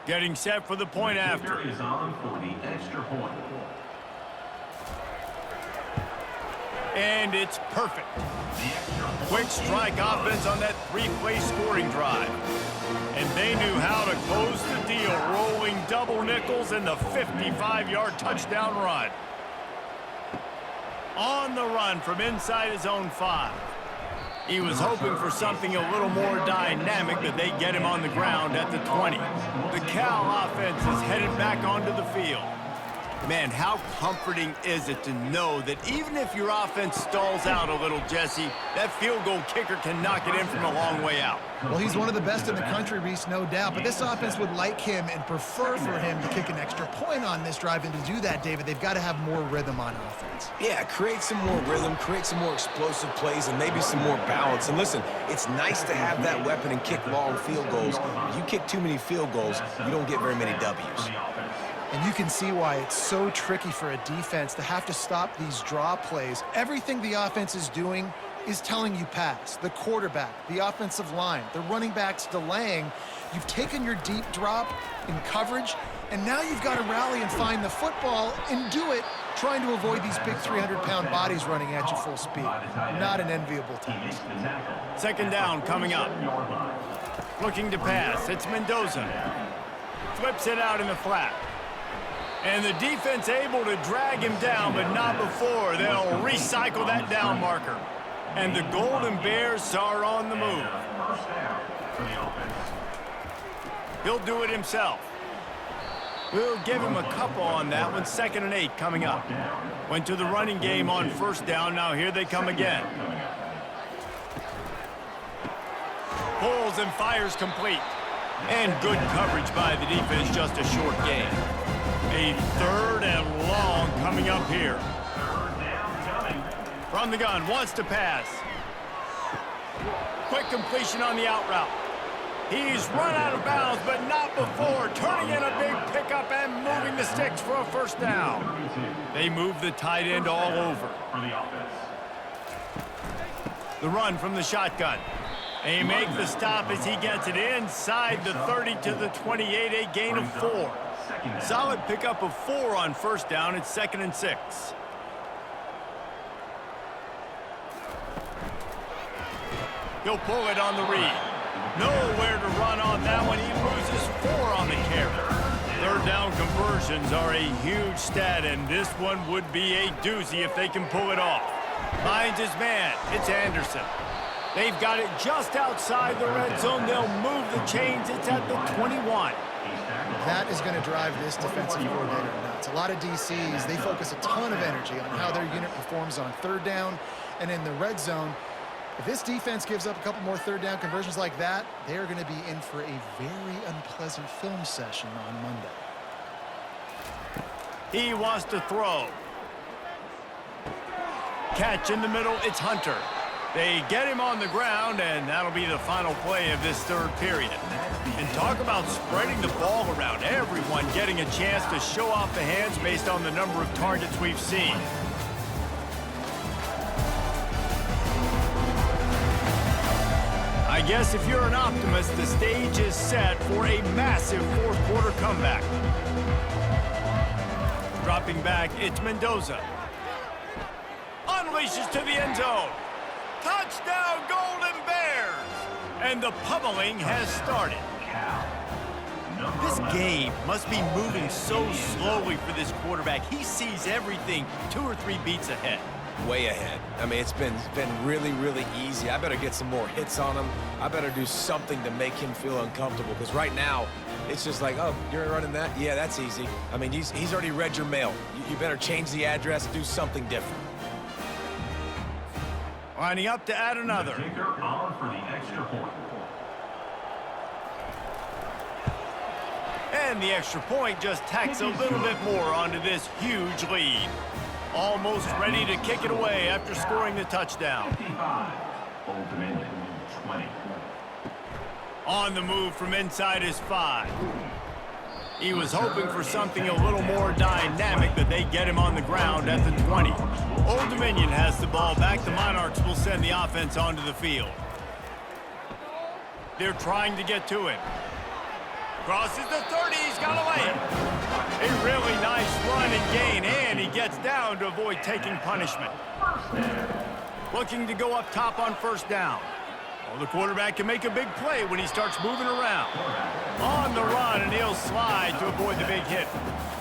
Getting set for the point after. Kicker is on for the extra point. And it's perfect. Quick strike offense on that three-play scoring drive. And they knew how to close the deal, rolling double nickels and the 55-yard touchdown run. On the run from inside his own 5. He was hoping for something a little more dynamic, but they get him on the ground at the 20. The Cal offense is headed back onto the field. Man, how comforting is it to know that even if your offense stalls out a little, Jesse, that field goal kicker can knock it in from a long way out. Well, he's one of the best in the country, Reese, no doubt. But this offense would like him and prefer for him to kick an extra point on this drive. And to do that, David, they've got to have more rhythm on offense. Yeah, create some more rhythm, create some more explosive plays, and maybe some more balance. And listen, it's nice to have that weapon and kick long field goals. If you kick too many field goals, you don't get very many W's. And you can see why it's so tricky for a defense to have to stop these draw plays. Everything the offense is doing is telling you pass. The quarterback, the offensive line, the running backs delaying. You've taken your deep drop in coverage, and now you've got to rally and find the football and do it trying to avoid these big 300-pound bodies running at you full speed. Not an enviable task. Second down coming up. Looking to pass. It's Mendoza. Flips it out in the flat. And the defense able to drag him down, but not before. They'll recycle that down marker. And the Golden Bears are on the move. He'll do it himself. We'll give him a couple on that one. 2nd and 8 coming up. Went to the running game on first down. Now here they come again. Pulls and fires complete. And good coverage by the defense, just a short gain. A 3rd and long coming up here. From the gun, wants to pass. Quick completion on the out route. He's run out of bounds, but not before. Turning in a big pickup and moving the sticks for a first down. They move the tight end all over. The run from the shotgun. They make the stop as he gets it inside the 30 to the 28, a gain of 4. Solid pickup of 4 on first down. It's 2nd and 6. He'll pull it on the read. Nowhere to run on that one. He loses 4 on the carry. 3rd down conversions are a huge stat, and this one would be a doozy if they can pull it off. Finds his man. It's Anderson. They've got it just outside the red zone. They'll move the chains. It's at the 21. That is going to drive this defensive coordinator nuts. A lot of DCs, they focus a ton of energy on how their unit performs on 3rd down and in the red zone. If this defense gives up a couple more 3rd down conversions like that, they are going to be in for a very unpleasant film session on Monday. He wants to throw. Catch in the middle, it's Hunter. They get him on the ground, and that'll be the final play of this 3rd period. And talk about spreading the ball around. Everyone getting a chance to show off the hands based on the number of targets we've seen. I guess if you're an optimist, the stage is set for a massive 4th quarter comeback. Dropping back, it's Mendoza. Unleashes to the end zone. Touchdown, Golden Bears! And the pummeling has started. This game must be moving so slowly for this quarterback. He sees everything 2 or 3 beats ahead. Way ahead. I mean, it's been really, really easy. I better get some more hits on him. I better do something to make him feel uncomfortable, because right now, it's just like, oh, you're running that? Yeah, that's easy. I mean, he's already read your mail. You better change the address, do something different. Lining up to add another. On for the extra point. And the extra point just tacks a little bit more onto this huge lead. Almost ready to kick it away after scoring the touchdown. 55. Old Dominion, 20. On the move from inside his 5. He was hoping for something a little more dynamic, but they get him on the ground at the 20. Old Dominion has the ball back. The Monarchs will send the offense onto the field. They're trying to get to him. Crosses the 30. He's got a lane. A really nice run and gain, and he gets down to avoid taking punishment. Looking to go up top on first down. Well, the quarterback can make a big play when he starts moving around. On the run, and he'll slide to avoid the big hit.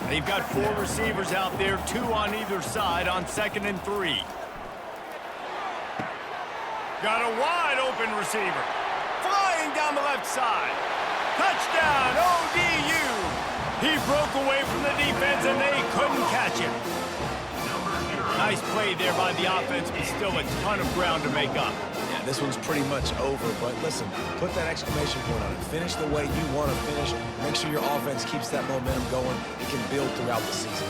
They've got 4 receivers out there, 2 on either side on 2nd and 3. Got a wide open receiver. Flying down the left side. Touchdown, ODU. He broke away from the defense, and they couldn't catch him. Nice play there by the offense, but still a ton of ground to make up. Yeah, yeah, this one's pretty much over. But listen, put that exclamation point on it. Finish the way you want to finish. Make sure your offense keeps that momentum going. It can build throughout the season.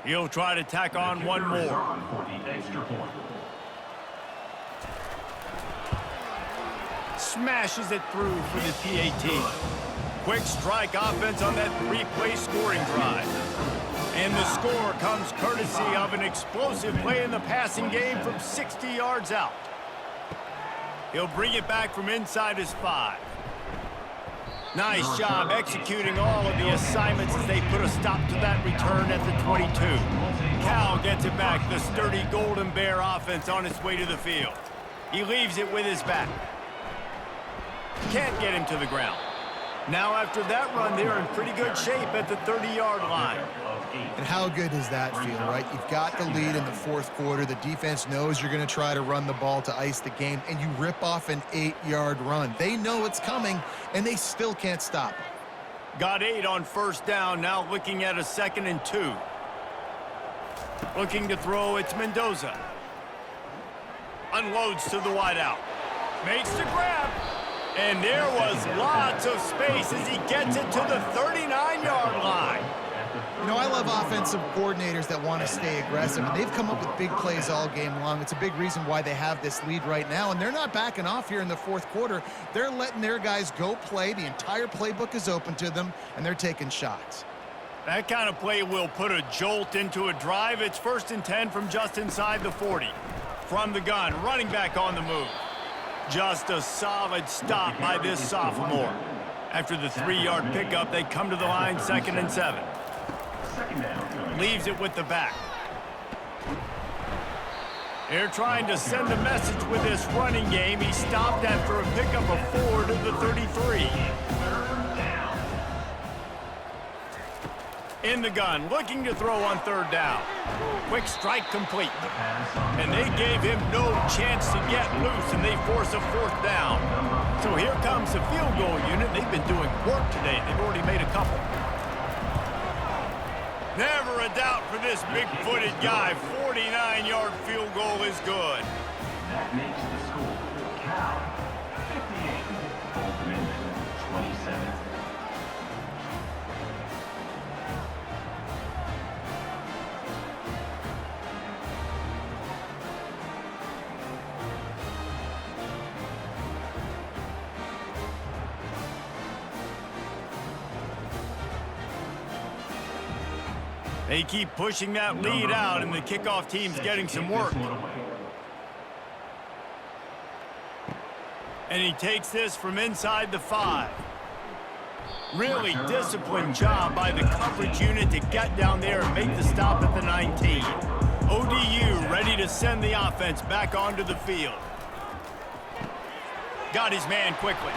He'll try to tack on one more. For the extra point. Smashes it through for the PAT. Quick strike offense on that three-play scoring drive. And the score comes courtesy of an explosive play in the passing game from 60 yards out. He'll bring it back from inside his 5. Nice job executing all of the assignments as they put a stop to that return at the 22. Cal gets it back, the sturdy Golden Bear offense on its way to the field. He leaves it with his back. Can't get him to the ground. Now after that run, they're in pretty good shape at the 30-yard line. And how good does that feel, right? You've got the lead in the fourth quarter. The defense knows you're going to try to run the ball to ice the game, and you rip off an 8-yard run. They know it's coming, and they still can't stop it. Got 8 on first down, now looking at a 2nd and 2. Looking to throw, it's Mendoza. Unloads to the wideout. Makes the grab. And there was lots of space as he gets it to the 39-yard line. You know, I love offensive coordinators that want to stay aggressive, and they've come up with big plays all game long. It's a big reason why they have this lead right now, and they're not backing off here in the fourth quarter. They're letting their guys go play. The entire playbook is open to them, and they're taking shots. That kind of play will put a jolt into a drive. It's 1st and 10 from just inside the 40. From the gun, running back on the move. Just a solid stop by this sophomore. After the 3-yard pickup, they come to the line 2nd and 7. Leaves it with the back. They're trying to send a message with this running game. He stopped after a pickup of 4 to the 33. In the gun, looking to throw on 3rd down. Quick strike complete. And they gave him no chance to get loose, and they force a 4th down. So here comes the field goal unit. They've been doing work today. They've already made a couple. Never a doubt for this big-footed guy. 49-yard field goal is good. That makes the score Cal 58, Old 27. They keep pushing that lead out, and the kickoff team's getting some work. And he takes this from inside the 5. Really disciplined job by the coverage unit to get down there and make the stop at the 19. ODU ready to send the offense back onto the field. Got his man quickly.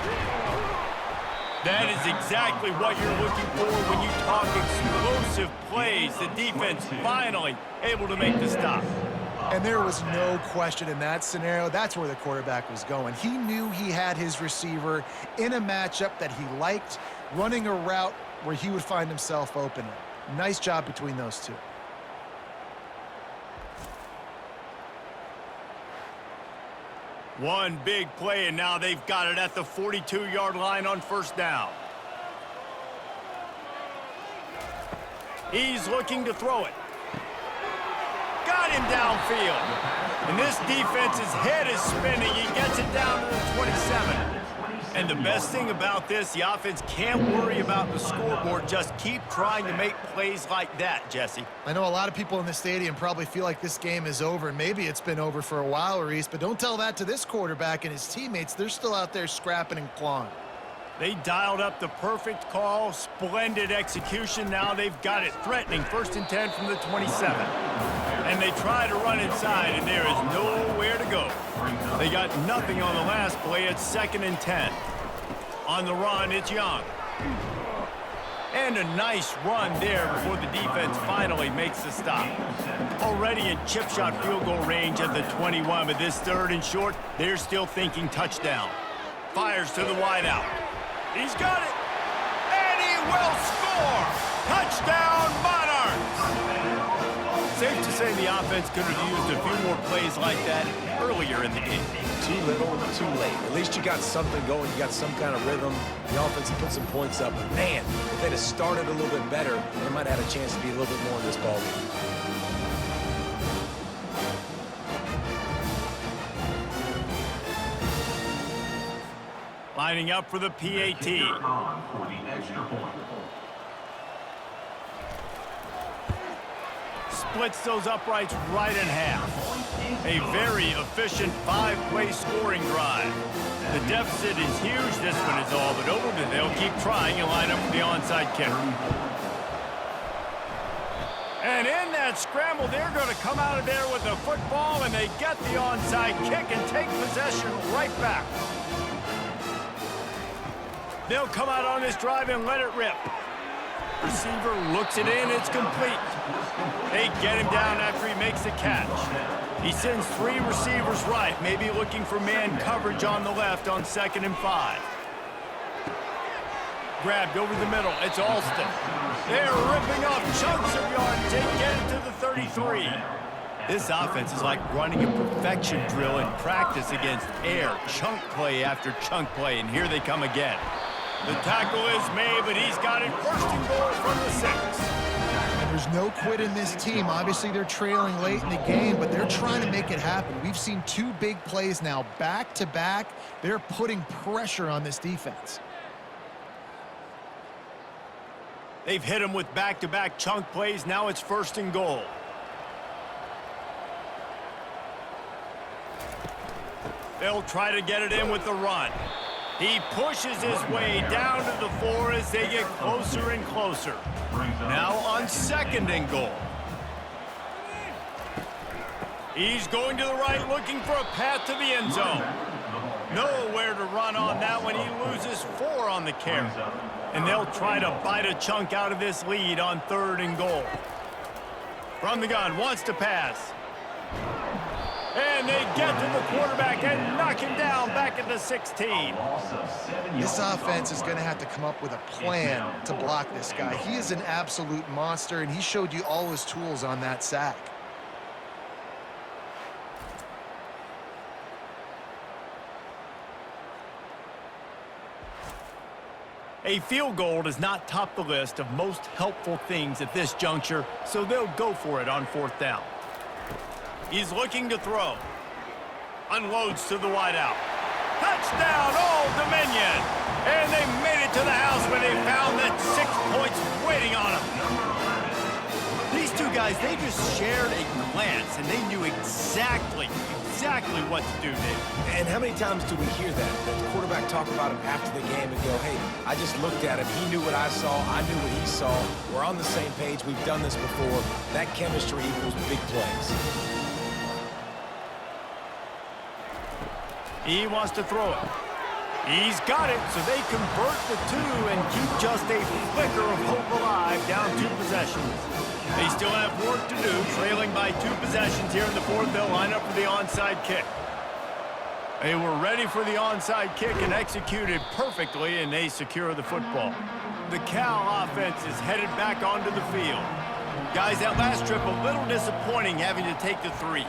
That is exactly what you're looking for when you talk explosive plays. The defense finally able to make the stop. And there was no question in that scenario. That's where the quarterback was going. He knew he had his receiver in a matchup that he liked, running a route where he would find himself open. Nice job between those two. One big play, and now they've got it at the 42-yard line on 1st down. He's looking to throw it. Got him downfield. And this defense's head is spinning. He gets it down to the 27. And the best thing about this, the offense can't worry about the scoreboard. Just keep trying to make plays like that, Jesse. I know a lot of people in the stadium probably feel like this game is over, and maybe it's been over for a while, Reese, but don't tell that to this quarterback and his teammates. They're still out there scrapping and clawing. They dialed up the perfect call, splendid execution. Now they've got it threatening. 1st and 10 from the 27. And they try to run inside, and there is nowhere to go. They got nothing on the last play. It's 2nd and 10. On the run, it's Young. And a nice run there before the defense finally makes the stop. Already in chip shot field goal range at the 21, but this 3rd and short, they're still thinking touchdown. fires to the wideout. He's got it. And he will score. Touchdown, Monarchs. Safe to say the offense could have used a few more plays like that earlier in the game. Too little, too late. At least you got something going. You got some kind of rhythm. The offense put some points up. But, man, if they'd have started a little bit better, they might have had a chance to be a little bit more in this ballgame. Lining up for the PAT. For the extra point. Splits those uprights right in half. A very efficient 5-play scoring drive. The deficit is huge. This one is all but over, but they'll keep trying and line up for the onside kick. And in that scramble, they're going to come out of there with the football, and they get the onside kick and take possession right back. They'll come out on this drive and let it rip. Receiver looks it in. It's complete. They get him down after he makes the catch. He sends 3 receivers right, maybe looking for man coverage on the left on 2nd and 5. Grabbed over the middle. It's Alston. They're ripping off chunks of yards. They get it to the 33. This offense is like running a perfection drill in practice against air. Chunk play after chunk play, and here they come again. The tackle is made, but he's got it first and goal from the 6. And there's no quit in this team. Obviously, they're trailing late in the game, but they're trying to make it happen. We've seen 2 big plays now, back-to-back. They're putting pressure on this defense. They've hit him with back-to-back chunk plays. Now it's first and goal. They'll try to get it in with the run. He pushes his way down to the 4 as they get closer and closer. Now on 2nd and goal. He's going to the right, looking for a path to the end zone. Nowhere to run on that one. He loses 4 on the carry. And they'll try to bite a chunk out of this lead on 3rd and goal. From the gun, wants to pass. And they get to the quarterback and knock him down back at the 16. This offense is going to have to come up with a plan to block this guy. He is an absolute monster, and he showed you all his tools on that sack. A field goal does not top the list of most helpful things at this juncture, so they'll go for it on 4th down. He's looking to throw. Unloads to the wideout. Touchdown, Old Dominion! And they made it to the house when they found that 6 points waiting on them. These 2 guys, they just shared a glance, and they knew exactly what to do, Dave. And how many times do we hear that? The quarterback talk about him after the game and go, hey, I just looked at him. He knew what I saw. I knew what he saw. We're on the same page. We've done this before. That chemistry equals big plays. He wants to throw it. He's got it, so they convert the 2 and keep just a flicker of hope alive down 2 possessions. They still have work to do, trailing by 2 possessions here in the 4th. They'll line up for the onside kick. They were ready for the onside kick and executed perfectly, and they secure the football. The Cal offense is headed back onto the field. Guys, that last trip, a little disappointing having to take the 3.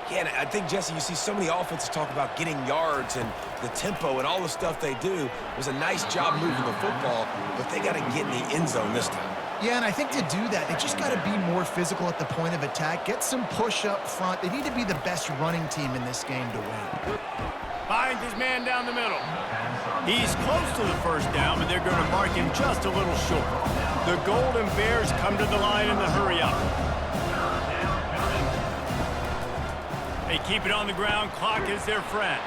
Yeah, and I think, Jesse, you see so many offenses talk about getting yards and the tempo and all the stuff they do. It was a nice job moving the football, but they got to get in the end zone this time. Yeah, and I think to do that, they just got to be more physical at the point of attack, get some push up front. They need to be the best running team in this game to win. Finds his man down the middle. He's close to the 1st down, but they're going to mark him just a little short. The Golden Bears come to the line in the hurry-up. They keep it on the ground. Clock is their friend.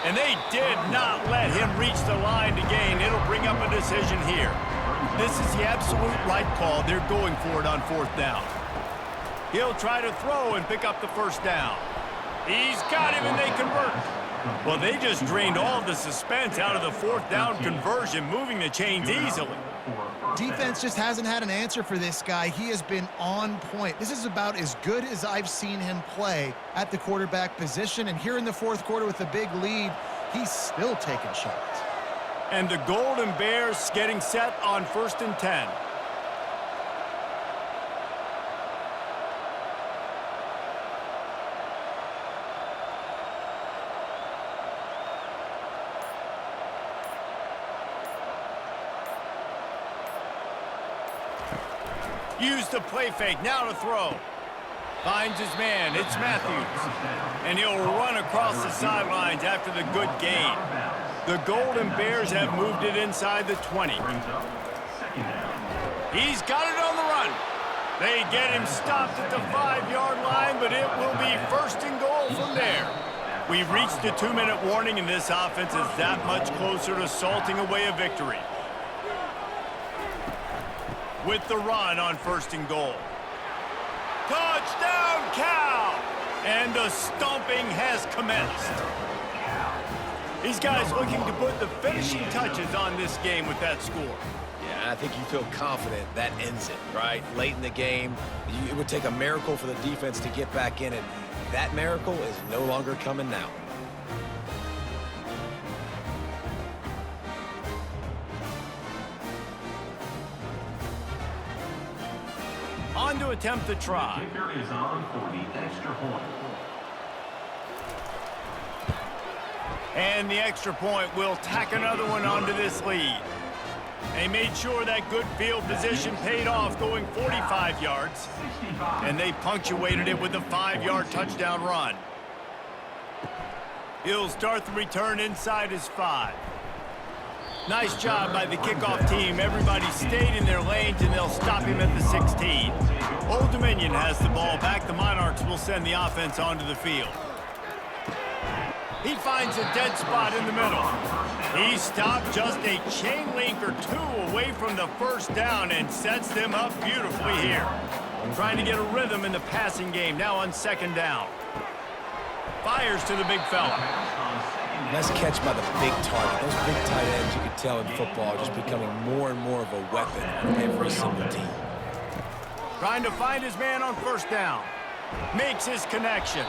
And they did not let him reach the line to gain. It'll bring up a decision here. This is the absolute right call. They're going for it on 4th down. He'll try to throw and pick up the 1st down. He's got him, and they convert. Well, they just drained all the suspense out of the 4th down conversion, moving the chains easily. Defense just hasn't had an answer for this guy. He has been on point. This is about as good as I've seen him play at the quarterback position. And here in the fourth quarter with a big lead, he's still taking shots. And the Golden Bears getting set on 1st and 10. Use the play fake, now to throw. Finds his man, it's Matthews. And he'll run across the sidelines after the good gain. The Golden Bears have moved it inside the 20. He's got it on the run. They get him stopped at the 5-yard line, but it will be 1st and goal from there. We've reached the 2-minute warning, and this offense is that much closer to salting away a victory. With the run on 1st and goal. Touchdown, Cal! And the stomping has commenced. These guys looking to put the finishing touches on this game with that score. Yeah, I think you feel confident that ends it, right? Late in the game, it would take a miracle for the defense to get back in it. That miracle is no longer coming now. On to attempt the try. The kicker is on for the extra point. And the extra point will tack another one onto this lead. They made sure that good field position paid off, going 45 yards. And they punctuated it with a 5-yard touchdown run. He'll start the return inside his 5. Nice job by the kickoff team. Everybody stayed in their lanes, and they'll stop him at the 16. Old Dominion has the ball back. The Monarchs will send the offense onto the field. He finds a dead spot in the middle. He stopped just a chain link or two away from the first down and sets them up beautifully here. Trying to get a rhythm in the passing game, now on 2nd down. Fires to the big fella. Nice catch by the big target. Those big tight ends, you can tell in football, are just becoming more and more of a weapon on every single team. Trying to find his man on 1st down. Makes his connection.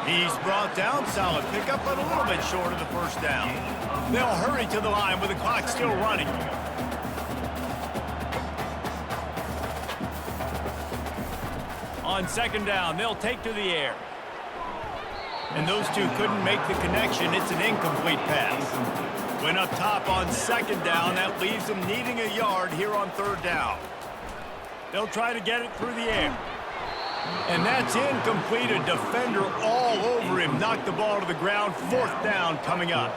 He's brought down, solid pickup, but a little bit short of the 1st down. They'll hurry to the line with the clock still running. On 2nd down, they'll take to the air. And those two couldn't make the connection. It's an incomplete pass. Went up top on 2nd down. That leaves them needing a yard here on 3rd down. They'll try to get it through the air. And that's incomplete. A defender all over him. Knocked the ball to the ground. 4th down coming up.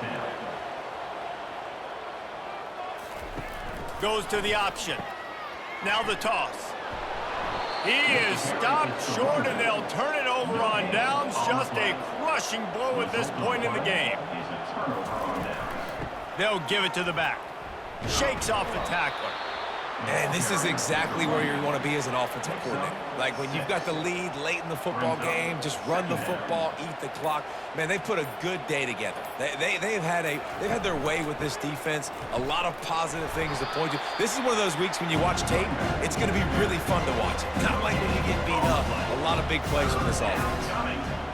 Goes to the option. Now the toss. He is stopped short, and they'll turn it over on downs. Just a crushing blow at this point in the game. They'll give it to the back. Shakes off the tackler. And this is exactly where you want to be as an offensive coordinator. Like when you've got the lead late in the football game, just run the football, eat the clock. Man, they put a good day together. They've had their way with this defense. A lot of positive things to point to. This is one of those weeks when you watch tape, it's going to be really fun to watch. Not like when you get beat up. A lot of big plays from this offense.